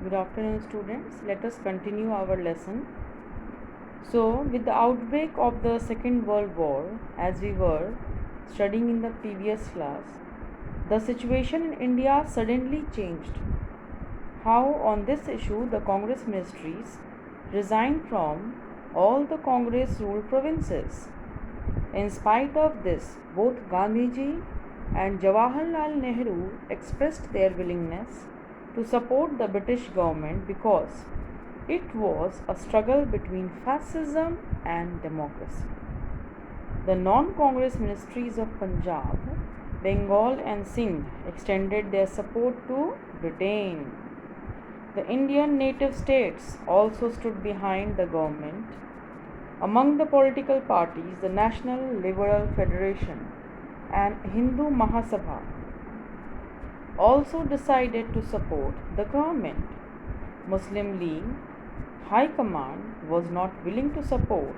Good afternoon, students. Let us continue our lesson. So, with the outbreak of the Second World War, as we were studying in the previous class, the situation in India suddenly changed. How, on this issue, the Congress ministries resigned from all the Congress ruled provinces. In spite of this, both Gandhiji and Jawaharlal Nehru expressed their willingness to support the British government because it was a struggle between fascism and democracy. The non Congress ministries of Punjab, Bengal, and Sindh extended their support to Britain. The Indian native states also stood behind the government. Among the political parties, the National Liberal Federation and Hindu Mahasabha also decided to support the government. Muslim League High Command was not willing to support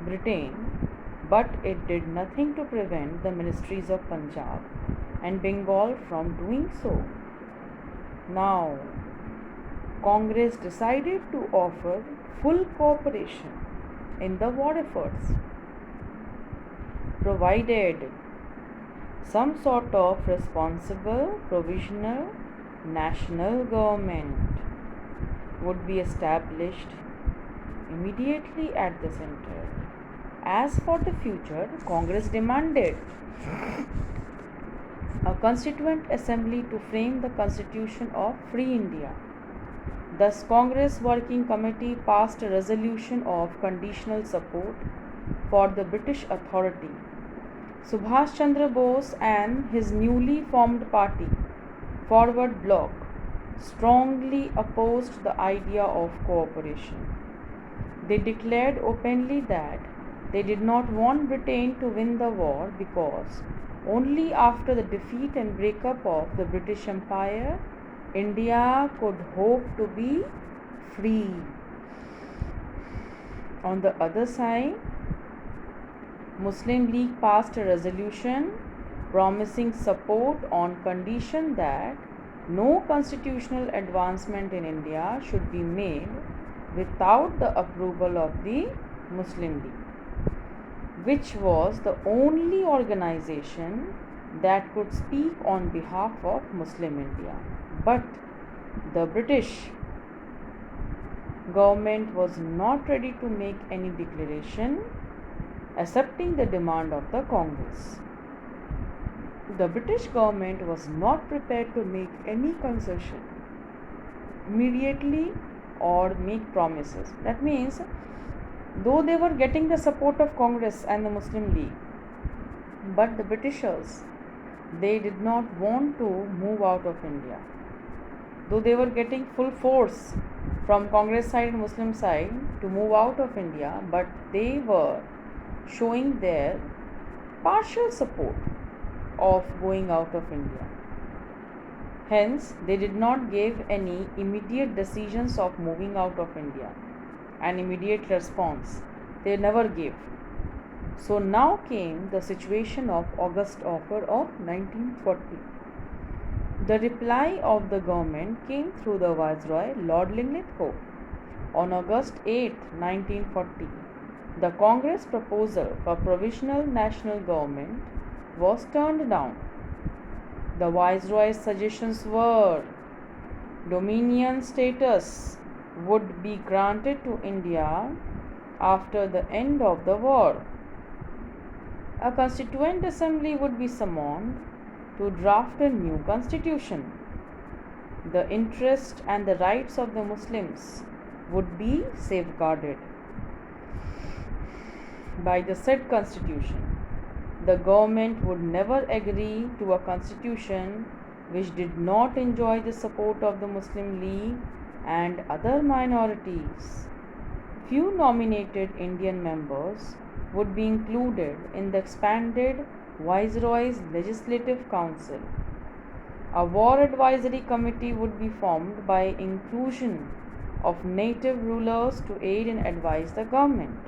Britain, but it did nothing to prevent the ministries of Punjab and Bengal from doing so. Now, Congress decided to offer full cooperation in the war efforts, provided some sort of responsible provisional national government would be established immediately at the center. As for the future, Congress demanded a constituent assembly to frame the constitution of free India. Thus, Congress Working Committee passed a resolution of conditional support for the British authority. Subhash Chandra Bose and his newly formed party, Forward Bloc, strongly opposed the idea of cooperation. They declared openly that they did not want Britain to win the war because only after the defeat and breakup of the British Empire, India could hope to be free. On the other side, Muslim League passed a resolution promising support on condition that no constitutional advancement in India should be made without the approval of the Muslim League, which was the only organization that could speak on behalf of Muslim India. But the British government was not ready to make any declaration accepting the demand of the Congress. The British government was not prepared to make any concession immediately or make promises. That means, though they were getting the support of Congress and the Muslim League, but the Britishers, they did not want to move out of India. Though they were getting full force from Congress side and Muslim side to move out of India, but they were showing their partial support of going out of India. Hence, they did not give any immediate decisions of moving out of India, an immediate response. They never gave. So now came the situation of August offer of 1940. The reply of the government came through the Viceroy Lord Linlithgow. On August 8, 1940, the Congress proposal for provisional national government was turned down. The Viceroy's suggestions were Dominion status would be granted to India after the end of the war. A constituent assembly would be summoned to draft a new constitution. The interest and the rights of the Muslims would be safeguarded by the said constitution. The government would never agree to a constitution which did not enjoy the support of the Muslim League and other minorities. Few nominated Indian members would be included in the expanded Viceroy's Legislative Council. A war advisory committee would be formed by inclusion of native rulers to aid and advise the government.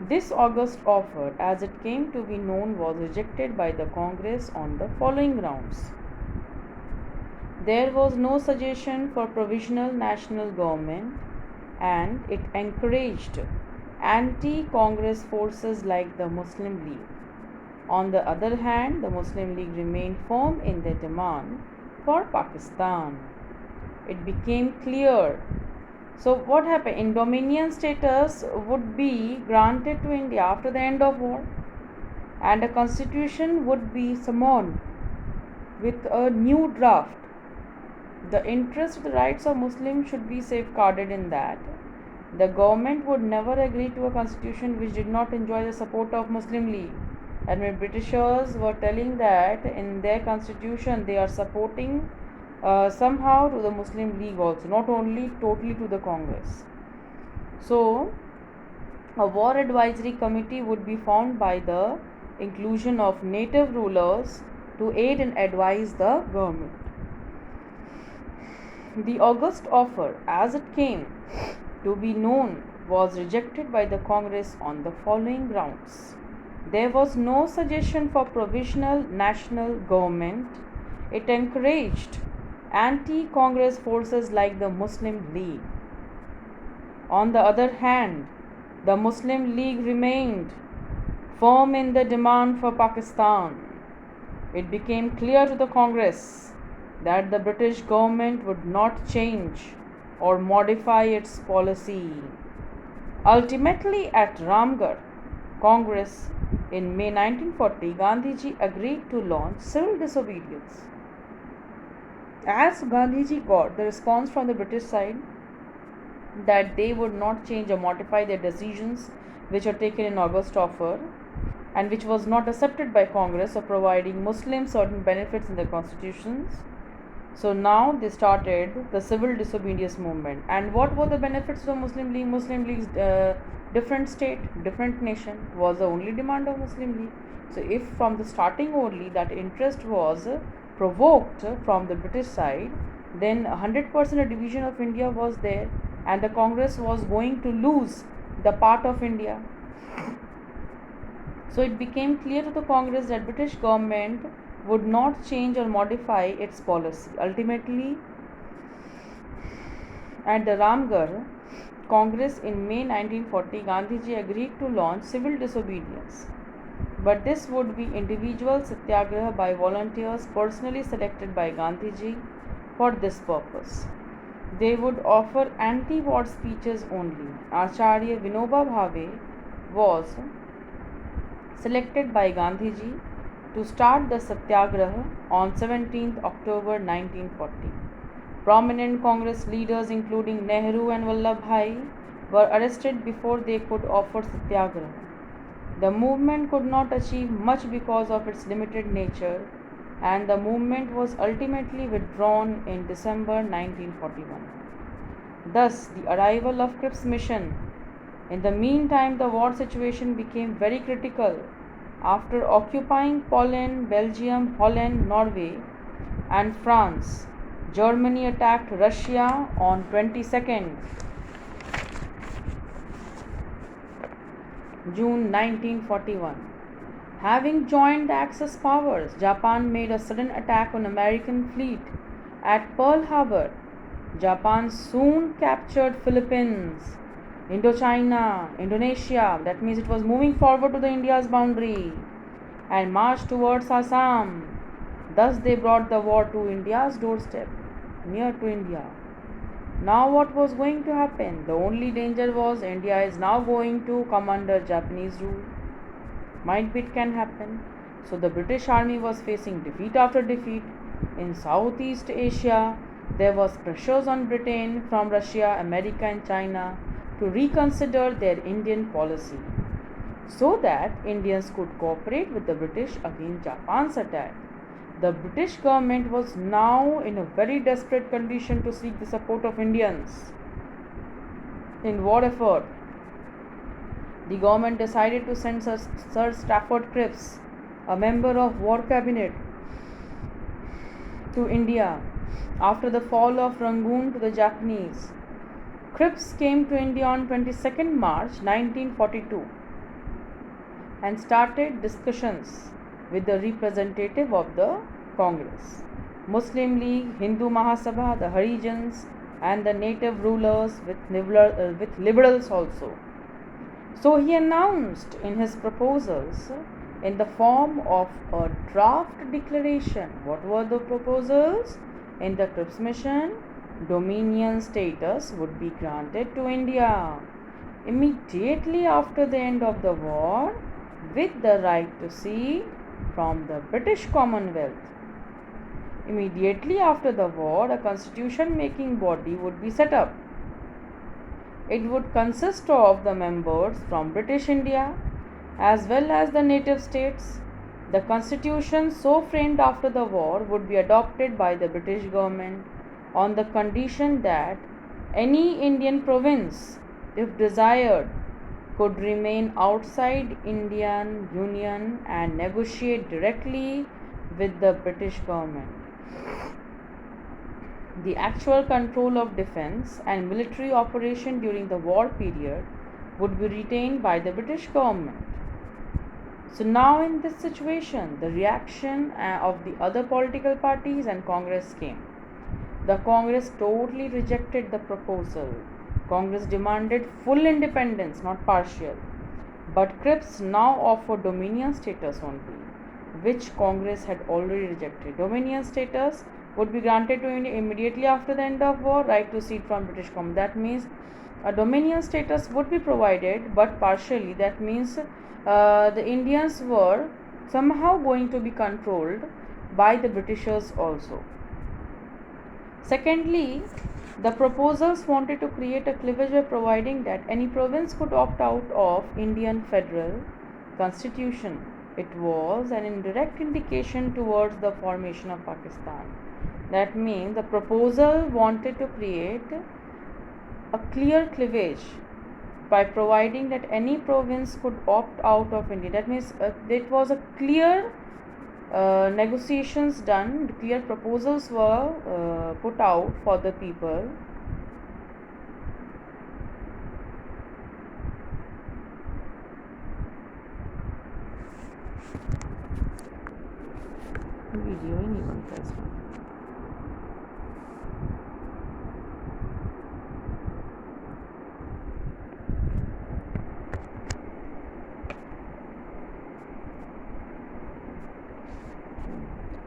This August offer, as it came to be known, was rejected by the Congress on the following grounds. There was no suggestion for provisional national government, and it encouraged anti-Congress forces like the Muslim League. On the other hand, the Muslim League remained firm in their demand for Pakistan. It became clear. So, what happened? In dominion status would be granted to India after the end of war, and a constitution would be summoned with a new draft. The interests of the rights of Muslims should be safeguarded in that. The government would never agree to a constitution which did not enjoy the support of Muslim League. And when Britishers were telling that in their constitution they are supporting somehow to the Muslim League also, not only totally to the Congress. So, a war advisory committee would be formed by the inclusion of native rulers to aid and advise the government. The August offer, as it came to be known, was rejected by the Congress on the following grounds. There was no suggestion for provisional national government. It encouraged anti-Congress forces like the Muslim League. On the other hand, the Muslim League remained firm in the demand for Pakistan. It became clear to the Congress that the British government would not change or modify its policy. Ultimately, at Ramgarh Congress in May 1940, Gandhiji agreed to launch civil disobedience. As Gandhiji got the response from the British side that they would not change or modify their decisions which were taken in August offer, and which was not accepted by Congress of providing Muslims certain benefits in their constitutions. So now they started the civil disobedience movement. And what were the benefits of the Muslim League? Muslim League's different state, different nation was the only demand of Muslim League. So if from the starting only that interest was provoked from the British side, then 100% a division of India was there, and the Congress was going to lose the part of India. So it became clear to the Congress that British government would not change or modify its policy. Ultimately, at the Ramgarh Congress in May 1940, Gandhiji agreed to launch civil disobedience. But this would be individual satyagraha by volunteers personally selected by Gandhiji for this purpose. They would offer anti-war speeches only. Acharya Vinoba Bhave was selected by Gandhiji to start the satyagraha on 17th October 1940. Prominent Congress leaders including Nehru and Vallabhbhai were arrested before they could offer satyagraha. The movement could not achieve much because of its limited nature, and the movement was ultimately withdrawn in December 1941. Thus, the arrival of Cripps mission. In the meantime, the war situation became very critical. After occupying Poland, Belgium, Holland, Norway, and France, Germany attacked Russia on 22nd June 1941. Having joined the Axis powers, Japan made a sudden attack on American fleet at Pearl Harbor. Japan soon captured Philippines, Indochina, Indonesia, that means it was moving forward to the India's boundary, and marched towards Assam. Thus they brought the war to India's doorstep, near to India. Now what was going to happen? The only danger was India is now going to come under Japanese rule. Might be it can happen. So the British army was facing defeat after defeat. In Southeast Asia, there was pressures on Britain from Russia, America and China to reconsider their Indian policy so that Indians could cooperate with the British against Japan's attack. The British government was now in a very desperate condition to seek the support of Indians in war effort. The government decided to send Sir Stafford Cripps, a member of War Cabinet, to India after the fall of Rangoon to the Japanese. Cripps came to India on 22nd March 1942 and started discussions with the representative of the Congress. Muslim League, Hindu Mahasabha, the Harijans, and the native rulers with liberals also. So he announced in his proposals in the form of a draft declaration. What were the proposals? In the Cripps Mission, dominion status would be granted to India immediately after the end of the war, with the right to sea from the British Commonwealth. Immediately after the war, a constitution making body would be set up. It would consist of the members from British India as well as the native states. The constitution so framed after the war would be adopted by the British government on the condition that any Indian province, if desired, could remain outside Indian Union and negotiate directly with the British government. The actual control of defense and military operation during the war period would be retained by the British government. So now in this situation, the reaction of the other political parties and Congress came. The Congress totally rejected the proposal. Congress demanded full independence, not partial. But Cripps now offered dominion status only, which Congress had already rejected. Dominion status would be granted to India immediately after the end of war, right to cede from British Commonwealth. That means a dominion status would be provided, but partially. That means the Indians were somehow going to be controlled by the Britishers also. Secondly, the proposals wanted to create a cleavage by providing that any province could opt out of Indian federal constitution. It was an indirect indication towards the formation of Pakistan. That means the proposal wanted to create a clear cleavage by providing that any province could opt out of India. That means it was a clear negotiations done, clear proposals were put out for the people. Video ही नहीं बनता इसमें.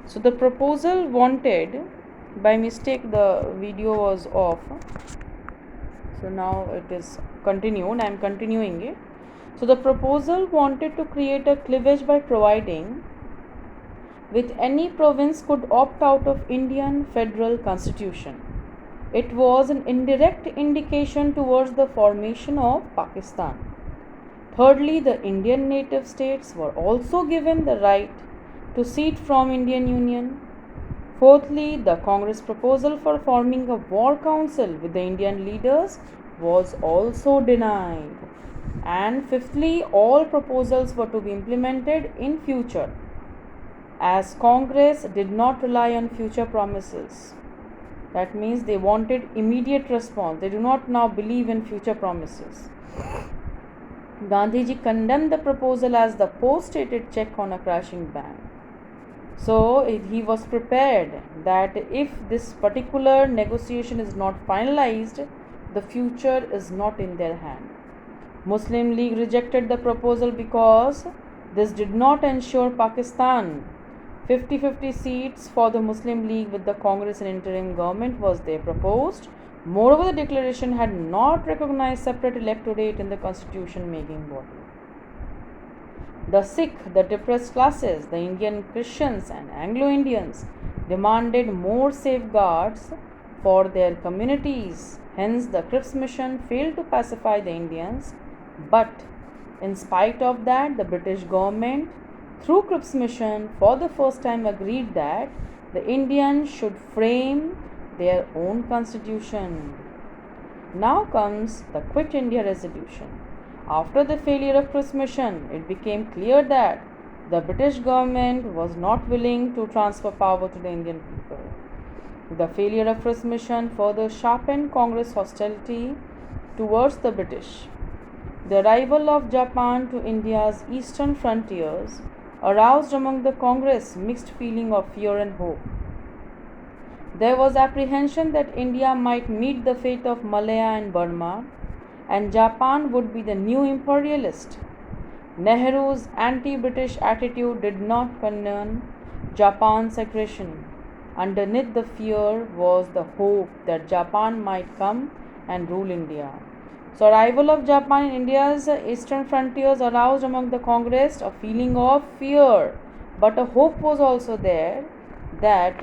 So the proposal wanted, by mistake the video was off, so now it is continued. I am continuing it. So the proposal wanted to create a cleavage by providing with any province could opt out of Indian federal constitution. It was an indirect indication towards the formation of Pakistan. Thirdly, the Indian native states were also given the right to secede from Indian Union. Fourthly, the Congress proposal for forming a war council with the Indian leaders was also denied. And fifthly, all proposals were to be implemented in future, as Congress did not rely on future promises. That means they wanted immediate response. They do not now believe in future promises. Gandhiji condemned the proposal as the post-stated check on a crashing bank. So he was prepared that if this particular negotiation is not finalized, the future is not in their hand. Muslim League rejected the proposal because this did not ensure Pakistan 50-50 seats for the Muslim League with the Congress and interim government was they proposed. Moreover, the declaration had not recognized separate electorate in the constitution making body. The Sikh, the depressed classes, the Indian Christians and Anglo-Indians demanded more safeguards for their communities. Hence, the Cripps Mission failed to pacify the Indians. But in spite of that, the British government, through Cripps Mission, for the first time agreed that the Indians should frame their own constitution. Now comes the Quit India resolution. After the failure of Cripps Mission, it became clear that the British government was not willing to transfer power to the Indian people. The failure of Cripps Mission further sharpened Congress hostility towards the British. The arrival of Japan to India's eastern frontiers aroused among the Congress mixed feeling of fear and hope. There was apprehension that India might meet the fate of Malaya and Burma, and Japan would be the new imperialist. Nehru's anti British attitude did not condone Japan's aggression. Underneath the fear was the hope that Japan might come and rule India. So, arrival of Japan in India's eastern frontiers aroused among the Congress a feeling of fear, but a hope was also there that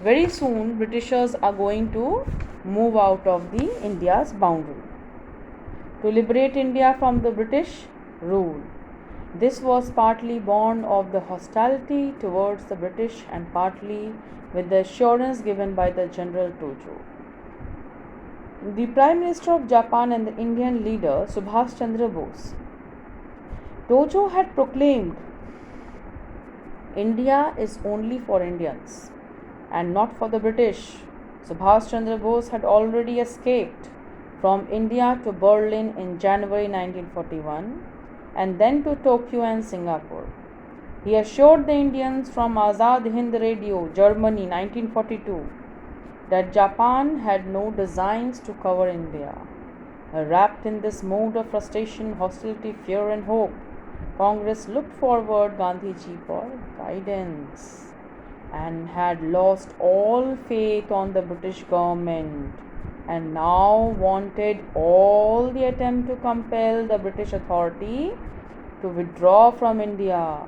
very soon Britishers are going to move out of the India's boundary to liberate India from the British rule. This was partly born of the hostility towards the British and partly with the assurance given by the General Tojo. The Prime Minister of Japan and the Indian leader Subhash Chandra Bose. Tojo had proclaimed India is only for Indians and not for the British. Subhash Chandra Bose had already escaped from India to Berlin in January 1941 and then to Tokyo and Singapore. He assured the Indians from Azad Hind Radio, Germany 1942, that Japan had no designs to cover India. Wrapped in this mood of frustration, hostility, fear, and hope, Congress looked forward Gandhiji for guidance and had lost all faith on the British government and now wanted all the attempt to compel the British authority to withdraw from India.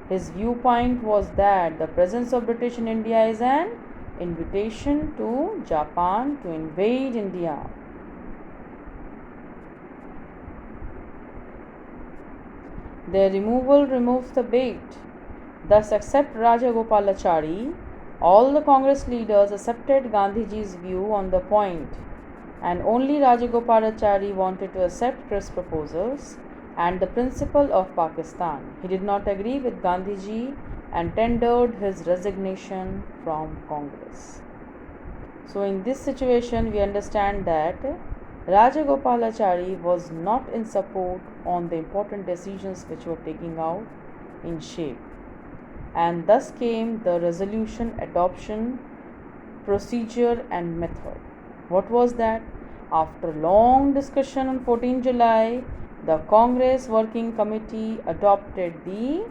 His viewpoint was that the presence of British in India is an invitation to Japan to invade India. Their removal removes the bait. Thus, except Rajagopalachari, all the Congress leaders accepted Gandhiji's view on the point, and only Rajagopalachari wanted to accept Crisp proposals and the principle of Pakistan. He did not agree with Gandhiji and tendered his resignation from Congress. So, in this situation, we understand that Rajagopalachari was not in support on the important decisions which were taking out in shape, and thus came the resolution adoption procedure and method. What was that? After long discussion on 14 July, the Congress Working Committee adopted the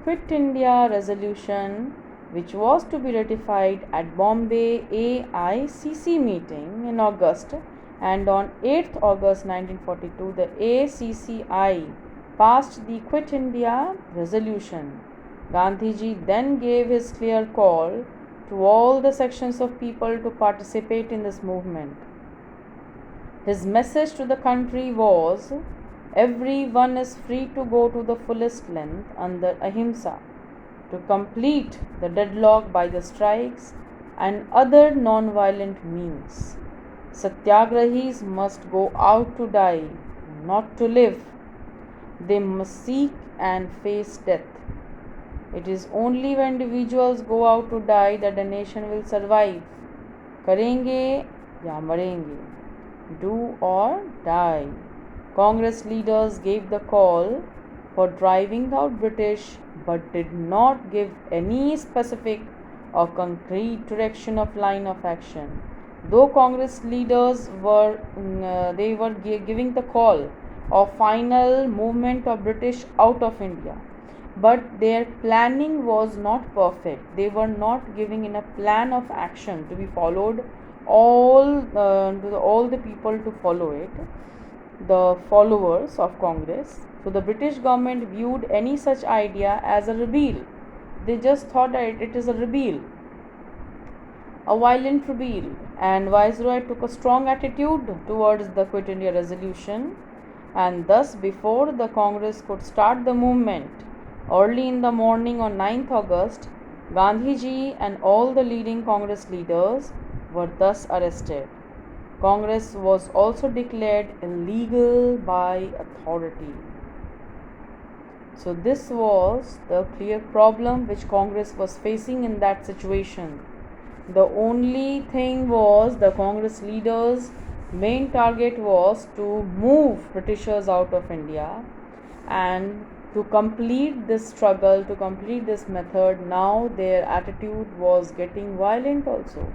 Quit India resolution, which was to be ratified at Bombay AICC meeting in August, and on 8th August 1942 the ACCI passed the Quit India resolution. Gandhiji then gave his clear call to all the sections of people to participate in this movement. His message to the country was, everyone is free to go to the fullest length under ahimsa to complete the deadlock by the strikes and other non-violent means. Satyagrahis must go out to die, not to live. They must seek and face death. It is only when individuals go out to die that the nation will survive. Karenge ya marenge. Do or die. Congress leaders gave the call for driving out British but did not give any specific or concrete direction of line of action. Though Congress leaders were giving the call of final movement of British out of India, but their planning was not perfect. They were not giving in a plan of action to be followed all the people to follow it, the followers of Congress. So the British government viewed any such idea as a rebel. They just thought that it is a rebel, a violent rebel, and Viceroy took a strong attitude towards the Quit India resolution, and thus before the Congress could start the movement, early in the morning on 9th August, Gandhiji and all the leading Congress leaders were thus arrested. Congress was also declared illegal by authority. So this was the clear problem which Congress was facing in that situation. The only thing was the Congress leaders' main target was to move Britishers out of India, and to complete this struggle, to complete this method, now their attitude was getting violent also.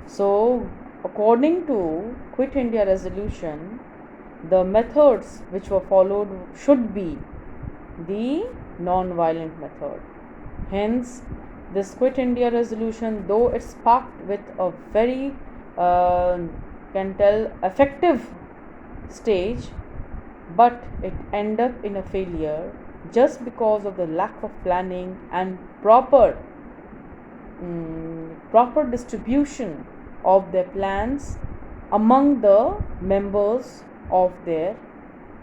So, according to Quit India resolution, the methods which were followed should be the non-violent method. Hence, this Quit India resolution, though it's sparked with a very can tell effective stage, but it ended up in a failure just because of the lack of planning and proper distribution of their plans among the members of their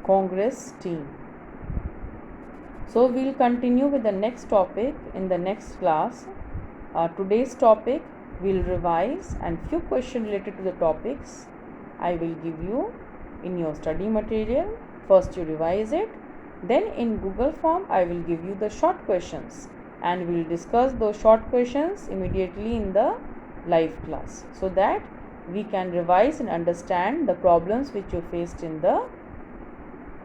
Congress team. So we'll continue with the next topic in the next class. Today's topic we'll revise, and few questions related to the topics I will give you in your study material. First you revise it, then in Google form I will give you the short questions, and we will discuss those short questions immediately in the live class, so that we can revise and understand the problems which you faced in the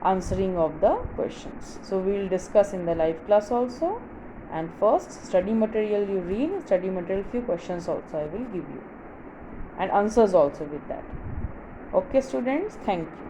answering of the questions. So we will discuss in the live class also. And first, study material you read, study material few questions also I will give you, and answers also with that. Okay students, thank you.